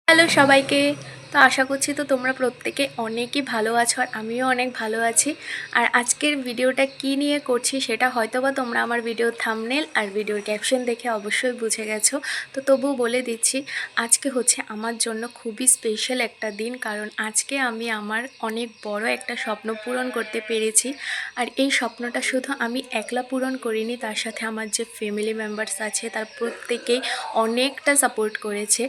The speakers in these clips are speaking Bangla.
হ্যালো সবাইকে। তো আশা করছি তো তোমরা প্রত্যেকে অনেকই ভালো আছো, আর আমিও অনেক ভালো আছি। আর আজকের ভিডিওটা কি নিয়ে করছি সেটা হয়তোবা তোমরা আমার ভিডিওর থাম্বনেল আর ভিডিওর ক্যাপশন দেখে অবশ্যই বুঝে গেছো। তো তবুও বলে দিচ্ছি, আজকে হচ্ছে আমার জন্য খুবই স্পেশাল একটা দিন, কারণ আজকে আমি আমার অনেক বড় একটা স্বপ্ন পূরণ করতে পেরেছি। আর এই স্বপ্নটা শুধু আমি একলা পূরণ করিনি, তার সাথে আমার যে ফ্যামিলি মেম্বার্স আছে তার প্রত্যেকেই অনেকটা সাপোর্ট করেছে।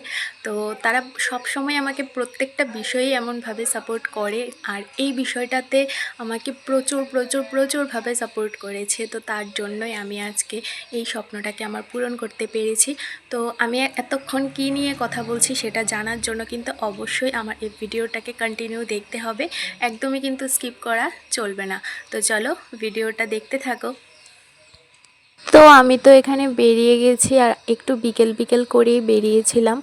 তো তারা সব সময় আমাকে প্রত্যেকটা বিষয়েই এমনভাবে সাপোর্ট করে, আর এই বিষয়টাতে আমাকে প্রচুরভাবে সাপোর্ট করেছে। তো তার জন্যই আমি আজকে এই স্বপ্নটাকে আমার পূরণ করতে পেরেছি। তো আমি এতক্ষণ কী নিয়ে কথা বলছি সেটা জানার জন্য কিন্তু অবশ্যই আমার এই ভিডিওটাকে কন্টিনিউ দেখতে হবে, একদমই কিন্তু স্কিপ করা চলবে না। তো চলো ভিডিওটা দেখতে থাকো। তো আমি তো এখানে বেরিয়ে গেছি, আর একটু বিকেল বিকেল করেই বেরিয়েছিলাম।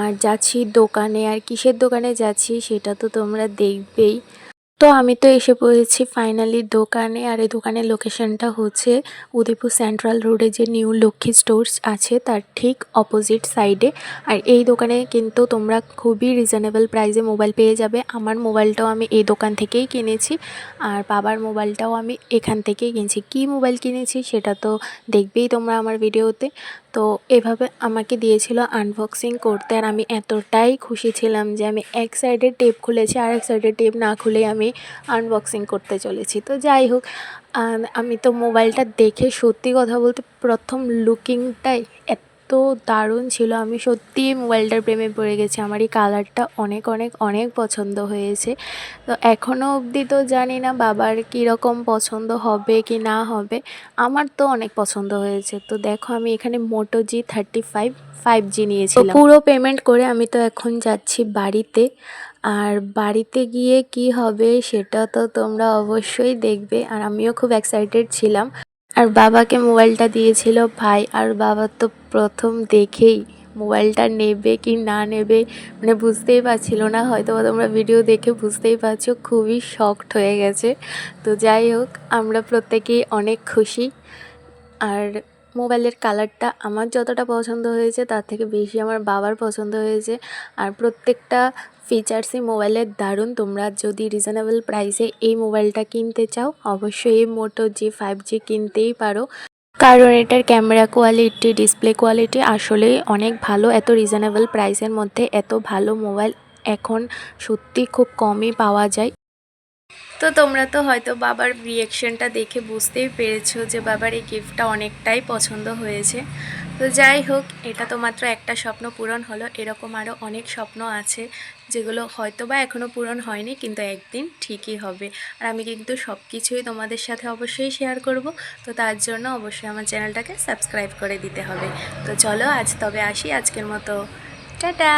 আর যাচ্ছি দোকানে, আর কিসের দোকানে যাচ্ছি সেটা তো তোমরা দেখবেই। তো আমি তো এসে পড়েছি ফাইনালি দোকানে, আর এই দোকানের লোকেশনটা হচ্ছে উদয়পুর সেন্ট্রাল রোডে যে নিউ লক্ষ্মী স্টোর্স আছে তার ঠিক অপোজিট সাইডে। আর এই দোকানে কিন্তু তোমরা খুবই রিজনেবল প্রাইসে মোবাইল পেয়ে যাবে। আমার মোবাইলটাও আমি এই দোকান থেকেই কিনেছি, আর বাবার মোবাইলটাও আমি এখান থেকেই কিনেছি। কী মোবাইল কিনেছি সেটা তো দেখবেই তোমরা আমার ভিডিওতে। তো এভাবে আমাকে দিয়েছিল আনবক্সিং করতে, আর আমি এতটাই খুশি ছিলাম যে আমি এক সাইডের টেপ খুলেছি, আর এক সাইডের টেপ না খুলেই আমি আনবক্সিং করতে চলেছি। তো যাই হোক, আমি তো মোবাইলটা দেখে সত্যি কথা বলতে প্রথম লুকিংটাই এত দারুণ ছিল, আমি সত্যিই মোবাইলটার প্রেমে পড়ে গেছি। আমার এই কালারটা অনেক অনেক অনেক পছন্দ হয়েছে। তো এখনও অবধি তো জানি না বাবার কীরকম পছন্দ হবে কি না হবে, আমার তো অনেক পছন্দ হয়েছে। তো দেখো আমি এখানে মোটো G35 5G নিয়েছিলাম। পুরো পেমেন্ট করে আমি তো এখন যাচ্ছি বাড়িতে। আর বাড়িতে গিয়ে কি হবে সেটা তো তোমরা অবশ্যই দেখবে, আর আমিও খুব এক্সাইটেড ছিলাম। আর বাবাকে মোবাইলটা দিয়েছিল ভাই, আর বাবা তো প্রথম দেখেই মোবাইলটা নেবে কি না নেবে মানে বুঝতেই পারছিল না। হয়তো তোমরা ভিডিও দেখে বুঝতেই পারছো, খুবই শকড হয়ে গেছে। তো যাই হোক, আমরা প্রত্যেকেই অনেক খুশি। আর মোবাইলের কালারটা আমার যতটা পছন্দ হয়েছে তার থেকে বেশি আমার বাবার পছন্দ হয়েছে। আর প্রত্যেকটা ফিচার্সই মোবাইলের দারুণ। তোমরা যদি রিজনেবল প্রাইসে এই মোবাইলটা কিনতে চাও অবশ্যই এই মোটো G5G কিনতেই পারো, কারণ এটার ক্যামেরা কোয়ালিটি, ডিসপ্লে কোয়ালিটি আসলেই অনেক ভালো। এত রিজনেবল প্রাইসের মধ্যে এত ভালো মোবাইল এখন সত্যি খুব কমই পাওয়া যায়। তো তোমরা তো হয়তো বাবার রিয়েকশনটা দেখে বুঝতেই পেরেছো যে বাবার এই গিফটটা অনেকটাই পছন্দ হয়েছে। তো যাই হোক, এটা তো মাত্র একটা স্বপ্ন পূরণ হলো, এরকম আরও অনেক স্বপ্ন আছে যেগুলো হয়তো বা এখনও পূরণ হয়নি, কিন্তু একদিন ঠিকই হবে। আর আমি কিন্তু সব কিছুই তোমাদের সাথে অবশ্যই শেয়ার করব। তো তার জন্য অবশ্যই আমার চ্যানেলটাকে সাবস্ক্রাইব করে দিতে হবে। তো চলো আজ তবে আসি, আজকের মতো টাটা।